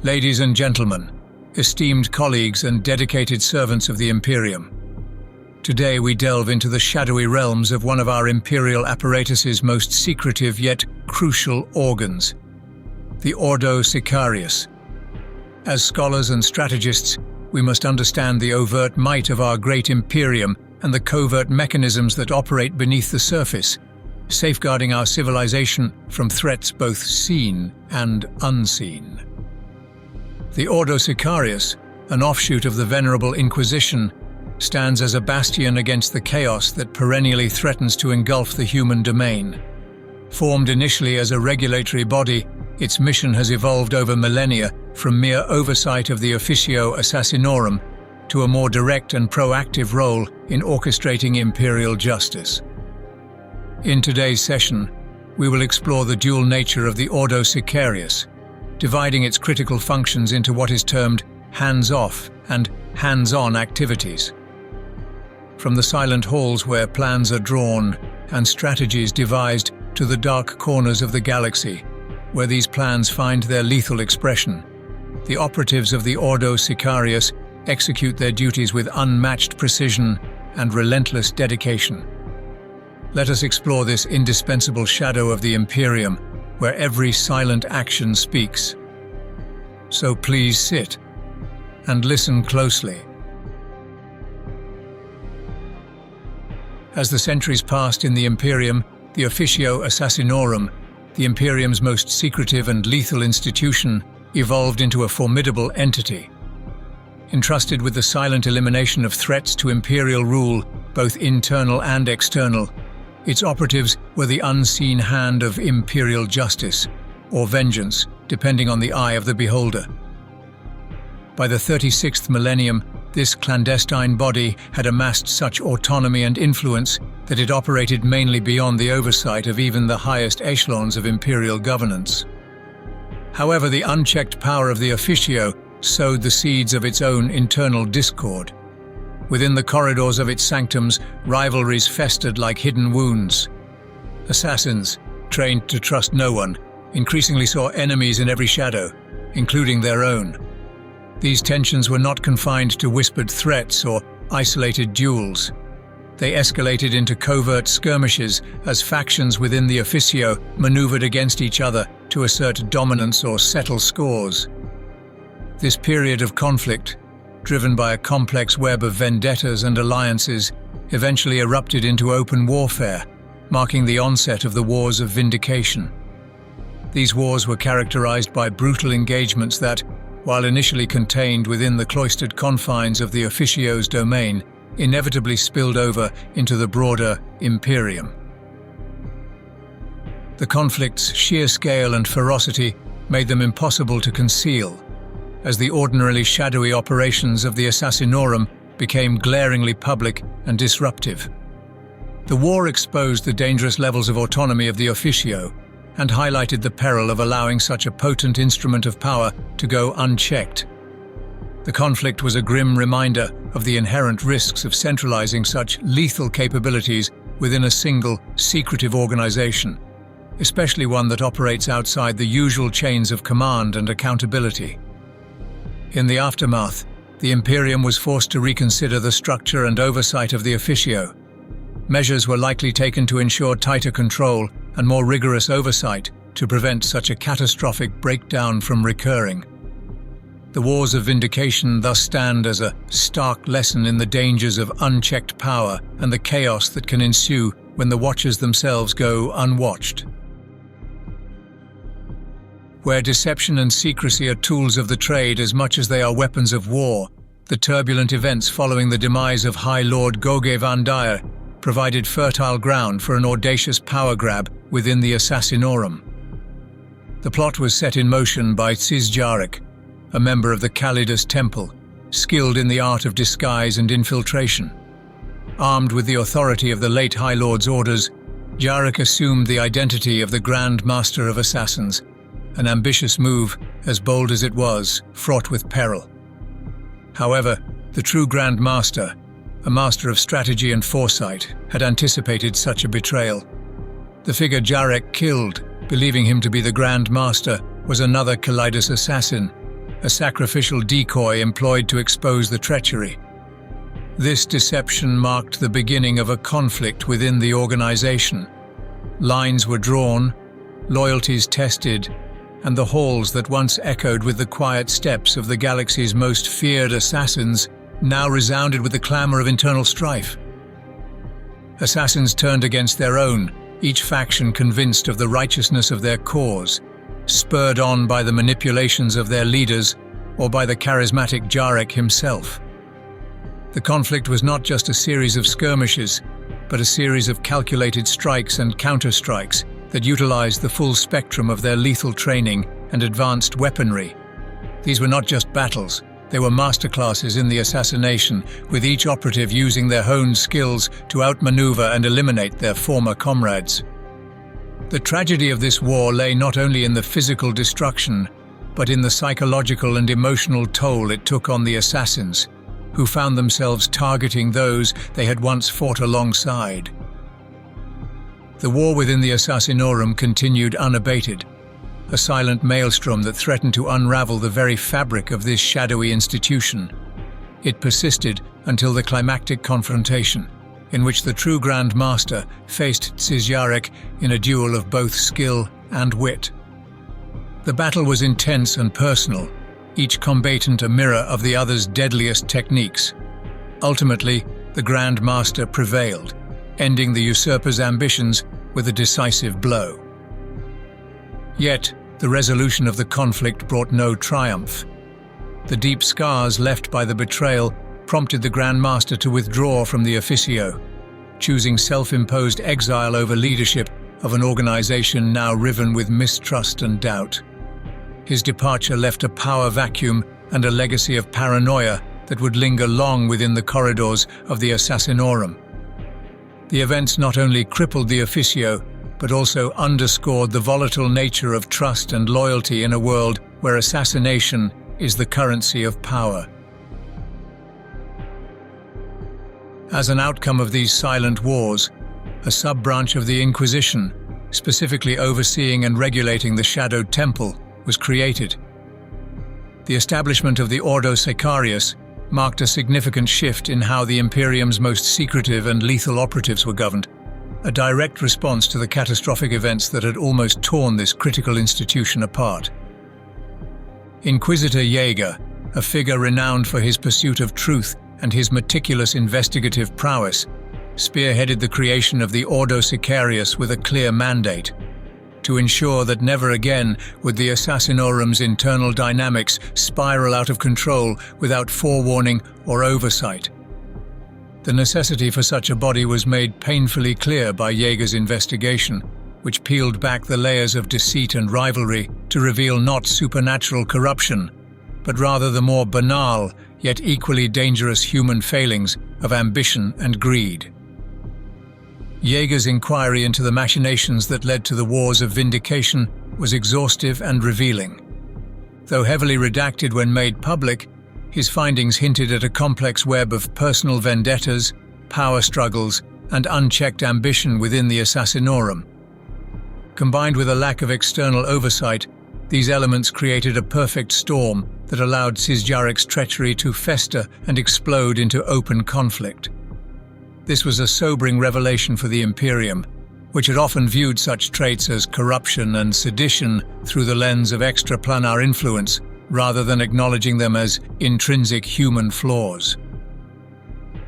Ladies and gentlemen, esteemed colleagues and dedicated servants of the Imperium, today we delve into the shadowy realms of one of our imperial apparatus's most secretive yet crucial organs, the Ordo Sicarius. As scholars and strategists, we must understand the overt might of our great Imperium and the covert mechanisms that operate beneath the surface, safeguarding our civilization from threats both seen and unseen. The Ordo Sicarius, an offshoot of the Venerable Inquisition, stands as a bastion against the chaos that perennially threatens to engulf the human domain. Formed initially as a regulatory body, its mission has evolved over millennia from mere oversight of the Officio Assassinorum to a more direct and proactive role in orchestrating imperial justice. In today's session, we will explore the dual nature of the Ordo Sicarius, dividing its critical functions into what is termed hands-off and hands-on activities. From the silent halls where plans are drawn and strategies devised to the dark corners of the galaxy, where these plans find their lethal expression, the operatives of the Ordo Sicarius execute their duties with unmatched precision and relentless dedication. Let us explore this indispensable shadow of the Imperium, where every silent action speaks. So please sit and listen closely. As the centuries passed in the Imperium, the Officio Assassinorum, the Imperium's most secretive and lethal institution, evolved into a formidable entity. Entrusted with the silent elimination of threats to imperial rule, both internal and external, its operatives were the unseen hand of imperial justice, or vengeance, depending on the eye of the beholder. By the 36th millennium, this clandestine body had amassed such autonomy and influence that it operated mainly beyond the oversight of even the highest echelons of imperial governance. However, the unchecked power of the Officio sowed the seeds of its own internal discord. Within the corridors of its sanctums, rivalries festered like hidden wounds. Assassins, trained to trust no one, increasingly saw enemies in every shadow, including their own. These tensions were not confined to whispered threats or isolated duels. They escalated into covert skirmishes as factions within the Officio maneuvered against each other to assert dominance or settle scores. This period of conflict, driven by a complex web of vendettas and alliances, eventually erupted into open warfare, marking the onset of the Wars of Vindication. These wars were characterized by brutal engagements that, while initially contained within the cloistered confines of the Officio's domain, inevitably spilled over into the broader Imperium. The conflict's sheer scale and ferocity made them impossible to conceal, as the ordinarily shadowy operations of the Assassinorum became glaringly public and disruptive. The war exposed the dangerous levels of autonomy of the Officio and highlighted the peril of allowing such a potent instrument of power to go unchecked. The conflict was a grim reminder of the inherent risks of centralizing such lethal capabilities within a single, secretive organization, especially one that operates outside the usual chains of command and accountability. In the aftermath, the Imperium was forced to reconsider the structure and oversight of the Officio. Measures were likely taken to ensure tighter control and more rigorous oversight to prevent such a catastrophic breakdown from recurring. The Wars of Vindication thus stand as a stark lesson in the dangers of unchecked power and the chaos that can ensue when the Watchers themselves go unwatched. Where deception and secrecy are tools of the trade as much as they are weapons of war, the turbulent events following the demise of High Lord Goge van Dyer provided fertile ground for an audacious power grab within the Assassinorum. The plot was set in motion by Cis Jarek, a member of the Calidus Temple, skilled in the art of disguise and infiltration. Armed with the authority of the late High Lord's orders, Jarek assumed the identity of the Grand Master of Assassins, an ambitious move, as bold as it was, fraught with peril. However, The true Grand Master, a master of strategy and foresight, had anticipated such a betrayal. The figure Jarek killed, believing him to be the Grand Master, was another Kaleidos assassin, a sacrificial decoy employed to expose the treachery. This deception marked the beginning of a conflict within the organization. Lines were drawn, loyalties tested, and the halls that once echoed with the quiet steps of the galaxy's most feared assassins now resounded with the clamor of internal strife. Assassins turned against their own, each faction convinced of the righteousness of their cause, spurred on by the manipulations of their leaders or by the charismatic Jarek himself. The conflict was not just a series of skirmishes, but a series of calculated strikes and counterstrikes that utilized the full spectrum of their lethal training and advanced weaponry. These were not just battles, they were masterclasses in the assassination, with each operative using their honed skills to outmaneuver and eliminate their former comrades. The tragedy of this war lay not only in the physical destruction, but in the psychological and emotional toll it took on the assassins, who found themselves targeting those they had once fought alongside. The war within the Assasinorum continued unabated, a silent maelstrom that threatened to unravel the very fabric of this shadowy institution. It persisted until the climactic confrontation, in which the true Grand Master faced Jarek in a duel of both skill and wit. The battle was intense and personal, each combatant a mirror of the other's deadliest techniques. Ultimately, the Grand Master prevailed, ending the usurper's ambitions with a decisive blow. Yet, the resolution of the conflict brought no triumph. The deep scars left by the betrayal prompted the Grand Master to withdraw from the officio, choosing self-imposed exile over leadership of an organization now riven with mistrust and doubt. His departure left a power vacuum and a legacy of paranoia that would linger long within the corridors of the Assasinorum. The events not only crippled the officio, but also underscored the volatile nature of trust and loyalty in a world where assassination is the currency of power. As an outcome of these silent wars, a sub-branch of the Inquisition, specifically overseeing and regulating the Shadowed Temple, was created. The establishment of the Ordo Sicarius marked a significant shift in how the Imperium's most secretive and lethal operatives were governed, a direct response to the catastrophic events that had almost torn this critical institution apart. Inquisitor Jaeger, a figure renowned for his pursuit of truth and his meticulous investigative prowess, spearheaded the creation of the Ordo Sicarius with a clear mandate: to ensure that never again would the Assassinorum's internal dynamics spiral out of control without forewarning or oversight. The necessity for such a body was made painfully clear by Jaeger's investigation, which peeled back the layers of deceit and rivalry to reveal not supernatural corruption, but rather the more banal yet equally dangerous human failings of ambition and greed. Jaeger's inquiry into the machinations that led to the Wars of Vindication was exhaustive and revealing. Though heavily redacted when made public, his findings hinted at a complex web of personal vendettas, power struggles, and unchecked ambition within the Assassinorum. Combined with a lack of external oversight, these elements created a perfect storm that allowed Jarek's treachery to fester and explode into open conflict. This was a sobering revelation for the Imperium, which had often viewed such traits as corruption and sedition through the lens of extraplanar influence, rather than acknowledging them as intrinsic human flaws.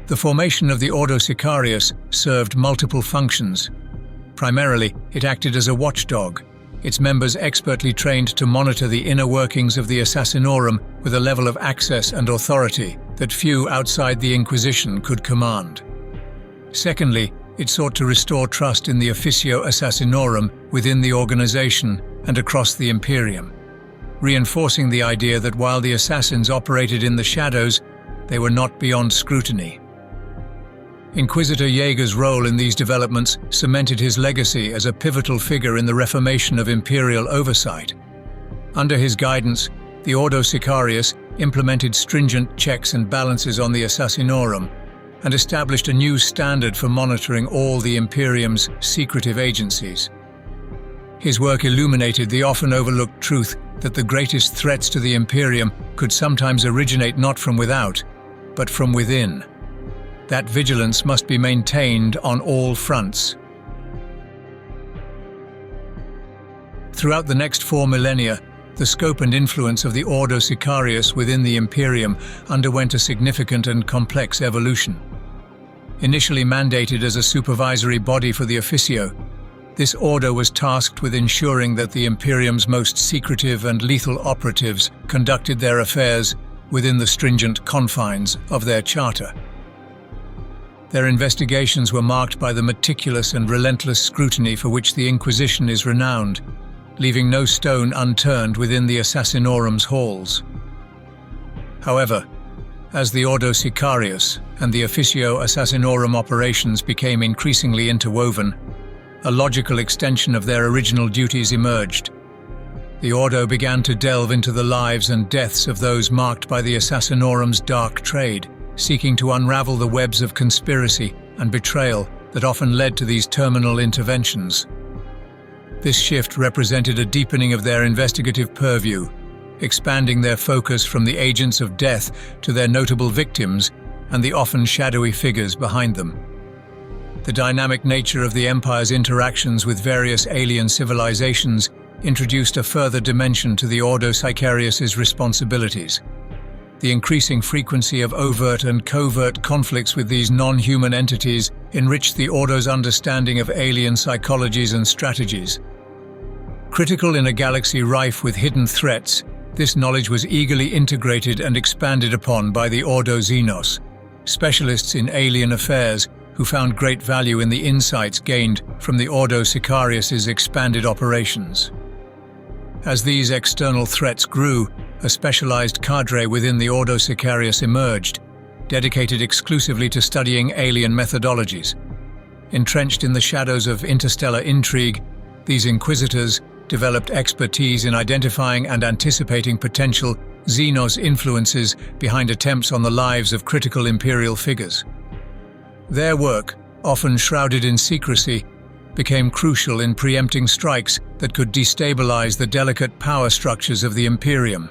The formation of the Ordo Sicarius served multiple functions. Primarily, it acted as a watchdog, its members expertly trained to monitor the inner workings of the Assassinorum with a level of access and authority that few outside the Inquisition could command. Secondly, it sought to restore trust in the Officio Assassinorum within the organization and across the Imperium, reinforcing the idea that while the assassins operated in the shadows, they were not beyond scrutiny. Inquisitor Jaeger's role in these developments cemented his legacy as a pivotal figure in the reformation of imperial oversight. Under his guidance, the Ordo Sicarius implemented stringent checks and balances on the Assasinorum, and established a new standard for monitoring all the Imperium's secretive agencies. His work illuminated the often overlooked truth that the greatest threats to the Imperium could sometimes originate not from without, but from within. That vigilance must be maintained on all fronts. Throughout the next 4 millennia, the scope and influence of the Ordo Sicarius within the Imperium underwent a significant and complex evolution. Initially mandated as a supervisory body for the Officio, this order was tasked with ensuring that the Imperium's most secretive and lethal operatives conducted their affairs within the stringent confines of their charter. Their investigations were marked by the meticulous and relentless scrutiny for which the Inquisition is renowned, leaving no stone unturned within the Assassinorum's halls. However, as the Ordo Sicarius and the Officio Assassinorum operations became increasingly interwoven, a logical extension of their original duties emerged. The Ordo began to delve into the lives and deaths of those marked by the Assassinorum's dark trade, seeking to unravel the webs of conspiracy and betrayal that often led to these terminal interventions. This shift represented a deepening of their investigative purview, expanding their focus from the agents of death to their notable victims and the often shadowy figures behind them. The dynamic nature of the Empire's interactions with various alien civilizations introduced a further dimension to the Ordo Sicarius's responsibilities. The increasing frequency of overt and covert conflicts with these non-human entities enriched the Ordo's understanding of alien psychologies and strategies. Critical in a galaxy rife with hidden threats, this knowledge was eagerly integrated and expanded upon by the Ordo Xenos, specialists in alien affairs who found great value in the insights gained from the Ordo Sicarius's expanded operations. As these external threats grew, a specialized cadre within the Ordo Sicarius emerged, dedicated exclusively to studying alien methodologies. Entrenched in the shadows of interstellar intrigue, these inquisitors developed expertise in identifying and anticipating potential Xenos influences behind attempts on the lives of critical Imperial figures. Their work, often shrouded in secrecy, became crucial in preempting strikes that could destabilize the delicate power structures of the Imperium.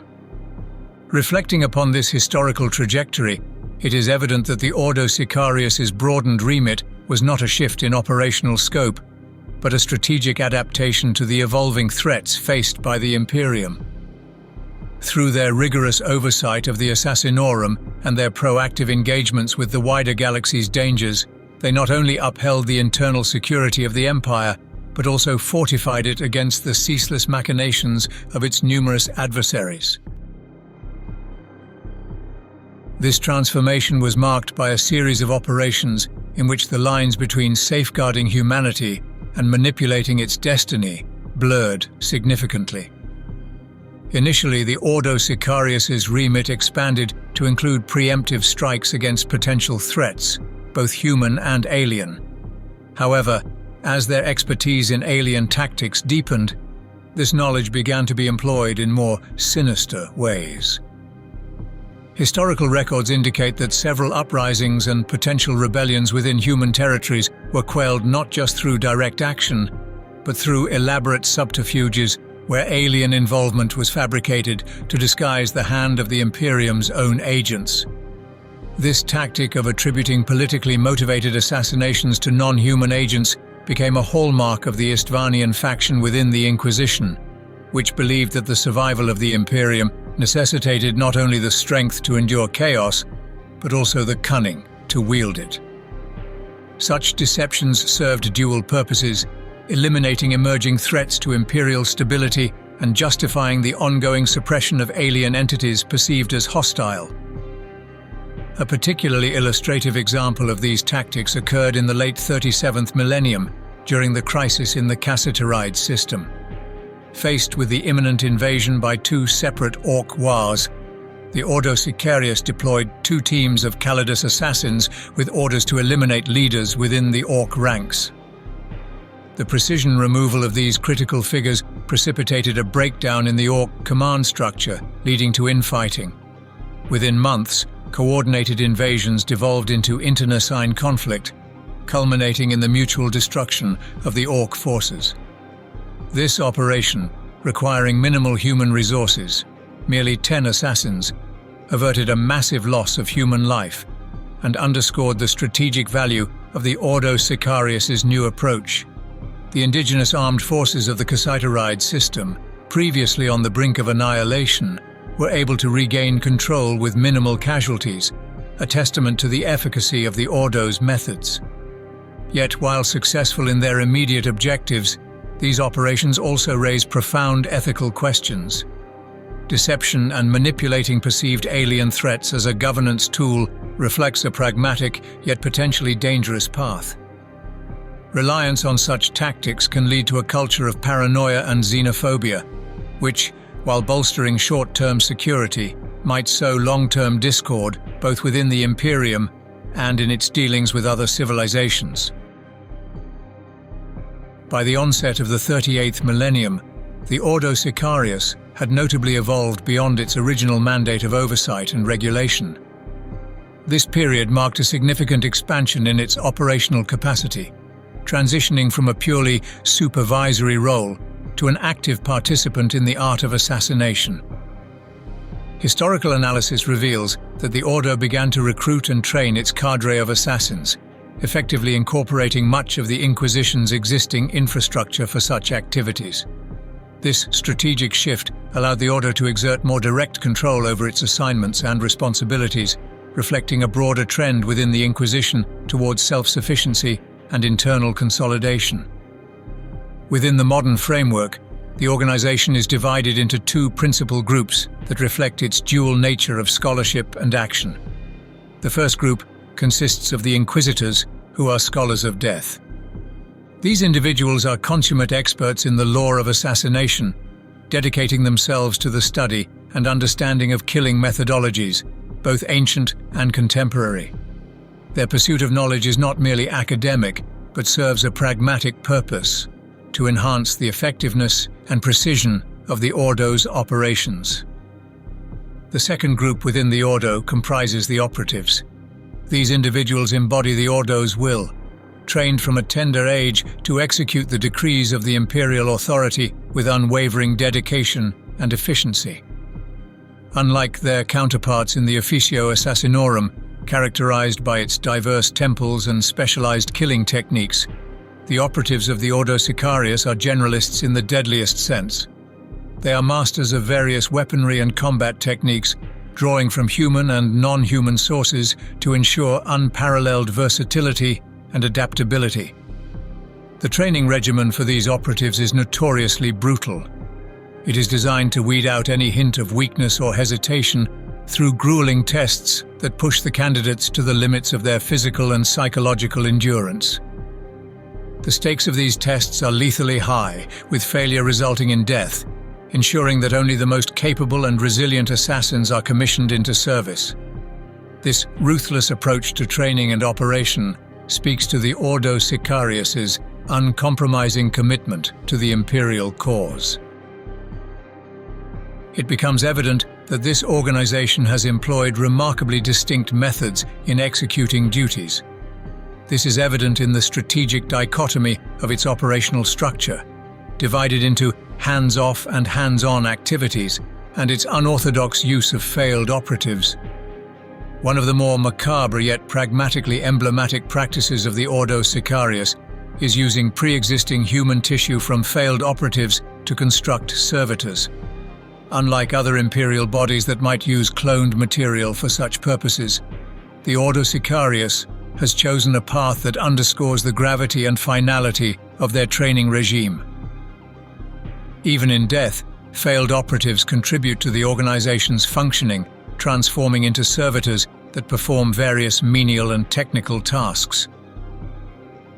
Reflecting upon this historical trajectory, it is evident that the Ordo Sicarius's broadened remit was not a shift in operational scope, but a strategic adaptation to the evolving threats faced by the Imperium. Through their rigorous oversight of the Assassinorum and their proactive engagements with the wider galaxy's dangers, they not only upheld the internal security of the Empire, but also fortified it against the ceaseless machinations of its numerous adversaries. This transformation was marked by a series of operations in which the lines between safeguarding humanity and manipulating its destiny blurred significantly. Initially, the Ordo Sicarius's remit expanded to include preemptive strikes against potential threats, both human and alien. However, as their expertise in alien tactics deepened, this knowledge began to be employed in more sinister ways. Historical records indicate that several uprisings and potential rebellions within human territories were quelled not just through direct action, but through elaborate subterfuges where alien involvement was fabricated to disguise the hand of the Imperium's own agents. This tactic of attributing politically motivated assassinations to non-human agents became a hallmark of the Istvanian faction within the Inquisition, which believed that the survival of the Imperium necessitated not only the strength to endure chaos, but also the cunning to wield it. Such deceptions served dual purposes, eliminating emerging threats to imperial stability and justifying the ongoing suppression of alien entities perceived as hostile. A particularly illustrative example of these tactics occurred in the late 37th millennium during the crisis in the Cassiteride system. Faced with the imminent invasion by two separate Orc wars, the Ordo Sicarius deployed 2 teams of Calidus assassins with orders to eliminate leaders within the Orc ranks. The precision removal of these critical figures precipitated a breakdown in the Orc command structure, leading to infighting. Within months, coordinated invasions devolved into internecine conflict, culminating in the mutual destruction of the Orc forces. This operation, requiring minimal human resources, merely 10 assassins, averted a massive loss of human life and underscored the strategic value of the Ordo Sicarius' new approach. The indigenous armed forces of the Cassitaride system, previously on the brink of annihilation, were able to regain control with minimal casualties, a testament to the efficacy of the Ordo's methods. Yet, while successful in their immediate objectives, these operations also raise profound ethical questions. Deception and manipulating perceived alien threats as a governance tool reflects a pragmatic yet potentially dangerous path. Reliance on such tactics can lead to a culture of paranoia and xenophobia, which, while bolstering short-term security, might sow long-term discord both within the Imperium and in its dealings with other civilizations. By the onset of the 38th millennium, the Ordo Sicarius had notably evolved beyond its original mandate of oversight and regulation. This period marked a significant expansion in its operational capacity, transitioning from a purely supervisory role to an active participant in the art of assassination. Historical analysis reveals that the Ordo began to recruit and train its cadre of assassins, effectively incorporating much of the Inquisition's existing infrastructure for such activities. This strategic shift allowed the Ordo to exert more direct control over its assignments and responsibilities, reflecting a broader trend within the Inquisition towards self-sufficiency and internal consolidation. Within the modern framework, the organization is divided into two principal groups that reflect its dual nature of scholarship and action. The first group consists of the Inquisitors, who are scholars of death. These individuals are consummate experts in the lore of assassination, dedicating themselves to the study and understanding of killing methodologies, both ancient and contemporary. Their pursuit of knowledge is not merely academic, but serves a pragmatic purpose: to enhance the effectiveness and precision of the Ordo's operations. The second group within the Ordo comprises the operatives. These individuals embody the Ordo's will, trained from a tender age to execute the decrees of the imperial authority with unwavering dedication and efficiency. Unlike their counterparts in the Imperiums Assasinorum, characterized by its diverse temples and specialized killing techniques, the operatives of the Ordo Sicarius are generalists in the deadliest sense. They are masters of various weaponry and combat techniques, drawing from human and non-human sources to ensure unparalleled versatility and adaptability. The training regimen for these operatives is notoriously brutal. It is designed to weed out any hint of weakness or hesitation through grueling tests that push the candidates to the limits of their physical and psychological endurance. The stakes of these tests are lethally high, with failure resulting in death, ensuring that only the most capable and resilient assassins are commissioned into service. This ruthless approach to training and operation speaks to the Ordo Sicarius' uncompromising commitment to the imperial cause. It becomes evident that this organization has employed remarkably distinct methods in executing duties. This is evident in the strategic dichotomy of its operational structure, divided into hands-off and hands-on activities, and its unorthodox use of failed operatives. One of the more macabre yet pragmatically emblematic practices of the Ordo Sicarius is using pre-existing human tissue from failed operatives to construct servitors. Unlike other imperial bodies that might use cloned material for such purposes, the Ordo Sicarius has chosen a path that underscores the gravity and finality of their training regime. Even in death, failed operatives contribute to the organization's functioning, transforming into servitors that perform various menial and technical tasks.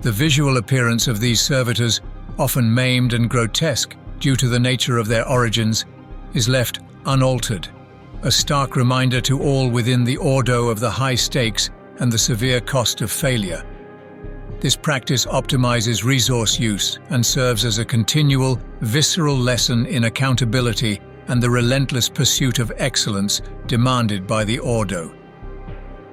The visual appearance of these servitors, often maimed and grotesque due to the nature of their origins, is left unaltered, a stark reminder to all within the Ordo of the high stakes and the severe cost of failure. This practice optimizes resource use and serves as a continual, visceral lesson in accountability and the relentless pursuit of excellence demanded by the Ordo.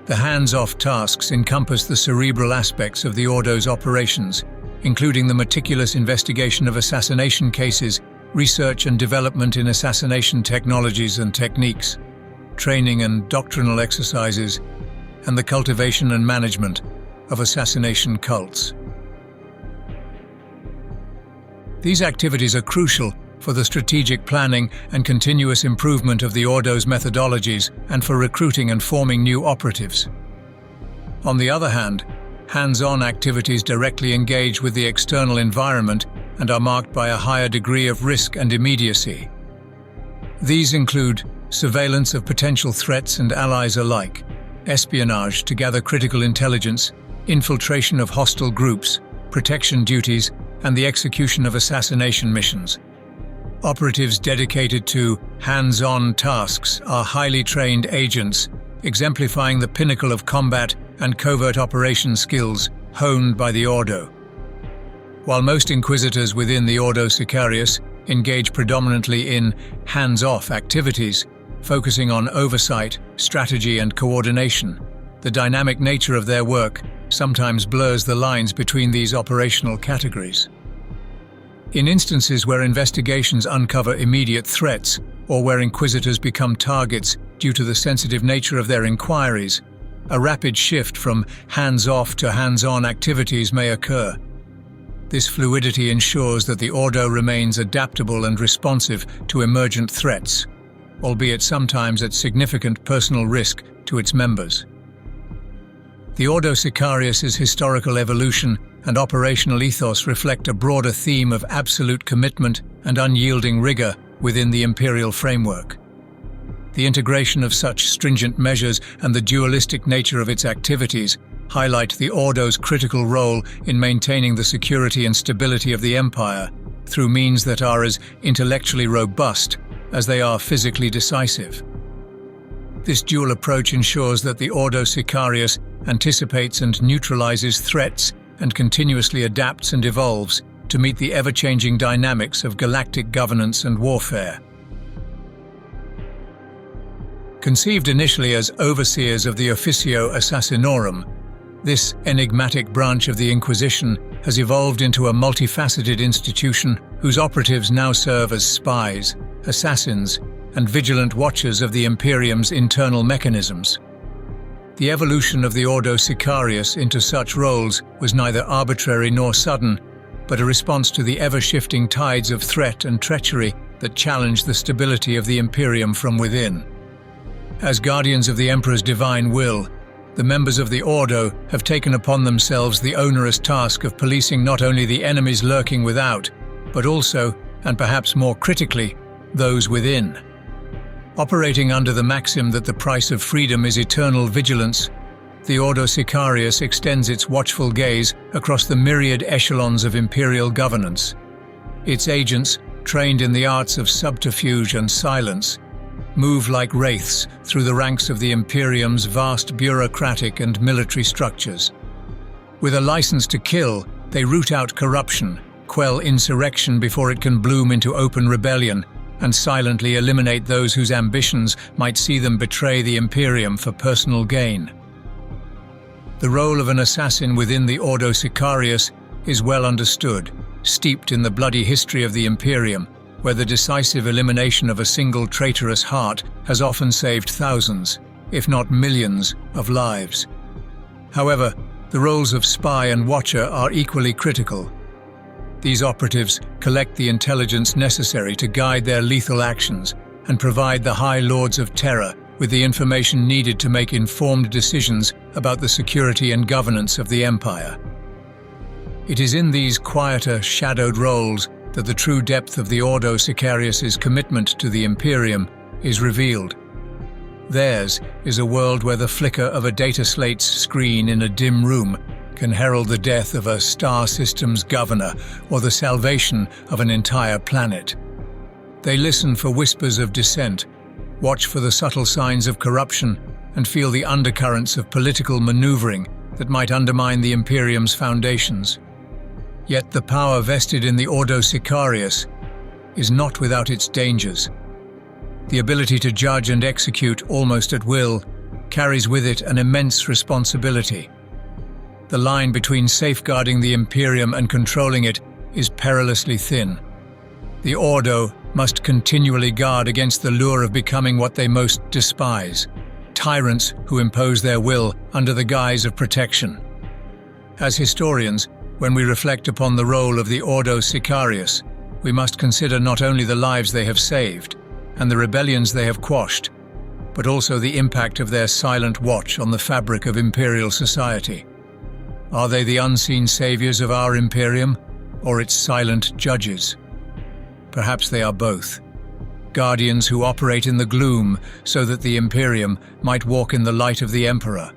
The hands-off tasks encompass the cerebral aspects of the Ordo's operations, including the meticulous investigation of assassination cases, research and development in assassination technologies and techniques, training and doctrinal exercises, and the cultivation and management of assassination cults. These activities are crucial for the strategic planning and continuous improvement of the Ordo's methodologies and for recruiting and forming new operatives. On the other hand, hands-on activities directly engage with the external environment and are marked by a higher degree of risk and immediacy. These include surveillance of potential threats and allies alike, espionage to gather critical intelligence, infiltration of hostile groups, protection duties, and the execution of assassination missions. Operatives dedicated to hands-on tasks are highly trained agents, exemplifying the pinnacle of combat and covert operation skills honed by the Ordo. While most inquisitors within the Ordo Sicarius engage predominantly in hands-off activities, focusing on oversight, strategy, and coordination, the dynamic nature of their work sometimes blurs the lines between these operational categories. In instances where investigations uncover immediate threats or where inquisitors become targets due to the sensitive nature of their inquiries, a rapid shift from hands-off to hands-on activities may occur. This fluidity ensures that the Ordo remains adaptable and responsive to emergent threats, albeit sometimes at significant personal risk to its members. The Ordo Sicarius's historical evolution and operational ethos reflect a broader theme of absolute commitment and unyielding rigor within the imperial framework. The integration of such stringent measures and the dualistic nature of its activities highlight the Ordo's critical role in maintaining the security and stability of the Empire through means that are as intellectually robust as they are physically decisive. This dual approach ensures that the Ordo Sicarius anticipates and neutralizes threats and continuously adapts and evolves to meet the ever-changing dynamics of galactic governance and warfare. Conceived initially as overseers of the Imperiums Assasinorum, this enigmatic branch of the Inquisition has evolved into a multifaceted institution whose operatives now serve as spies, assassins, and vigilant watchers of the Imperium's internal mechanisms. The evolution of the Ordo Sicarius into such roles was neither arbitrary nor sudden, but a response to the ever-shifting tides of threat and treachery that challenged the stability of the Imperium from within. As guardians of the Emperor's divine will, the members of the Ordo have taken upon themselves the onerous task of policing not only the enemies lurking without, but also, and perhaps more critically, those within. Operating under the maxim that the price of freedom is eternal vigilance, the Ordo Sicarius extends its watchful gaze across the myriad echelons of imperial governance. Its agents, trained in the arts of subterfuge and silence, move like wraiths through the ranks of the Imperium's vast bureaucratic and military structures. With a license to kill, they root out corruption, quell insurrection before it can bloom into open rebellion, and silently eliminate those whose ambitions might see them betray the Imperium for personal gain. The role of an assassin within the Ordo Sicarius is well understood, steeped in the bloody history of the Imperium, where the decisive elimination of a single traitorous heart has often saved thousands, if not millions, of lives. However, the roles of spy and watcher are equally critical. These operatives collect the intelligence necessary to guide their lethal actions and provide the High Lords of Terror with the information needed to make informed decisions about the security and governance of the Empire. It is in these quieter, shadowed roles that the true depth of the Ordo Sicarius's commitment to the Imperium is revealed. Theirs is a world where the flicker of a data slate's screen in a dim room can herald the death of a star system's governor or the salvation of an entire planet. They listen for whispers of dissent, watch for the subtle signs of corruption, and feel the undercurrents of political maneuvering that might undermine the Imperium's foundations. Yet the power vested in the Ordo Sicarius is not without its dangers. The ability to judge and execute almost at will carries with it an immense responsibility. The line between safeguarding the Imperium and controlling it is perilously thin. The Ordo must continually guard against the lure of becoming what they most despise, tyrants who impose their will under the guise of protection. As historians, when we reflect upon the role of the Ordo Sicarius, we must consider not only the lives they have saved and the rebellions they have quashed, but also the impact of their silent watch on the fabric of imperial society. Are they the unseen saviors of our Imperium, or its silent judges? Perhaps they are both. Guardians who operate in the gloom so that the Imperium might walk in the light of the Emperor,